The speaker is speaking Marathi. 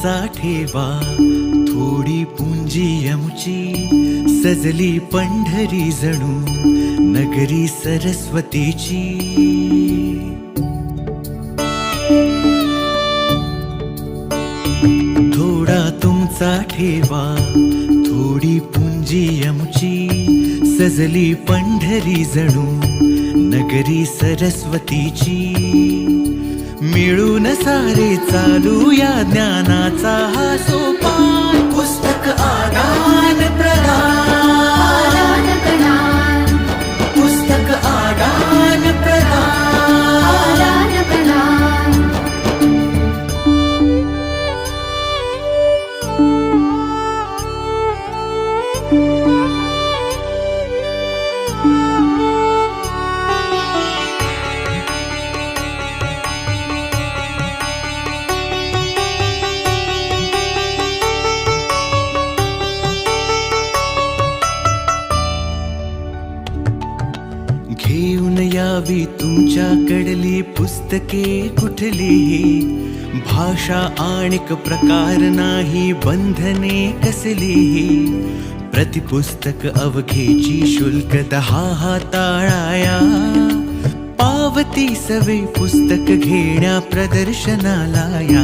तुमचा ठेवा, थोडी पुंजी आमची सजली पंढरी जणू नगरी सरस्वतीची. थोडा तुमचा ठेवा, थोडी पुंजी आमची सजली पंढरी जणू नगरी सरस्वतीची. मिळून सारे चालूया ज्ञानाचा हा सोपान. पुस्तक आदान प्रदान, पुस्तक आदान प्रदान. घेऊन यावी तुमच्याकडली पुस्तके कुठलीही, भाषा आणिक प्रकार नाही बंधने कसलीही. प्रतिपुस्तक अवघेची शुल्क 10 हाताळाया, पावती सवे पुस्तक घेण्या प्रदर्शनाला या.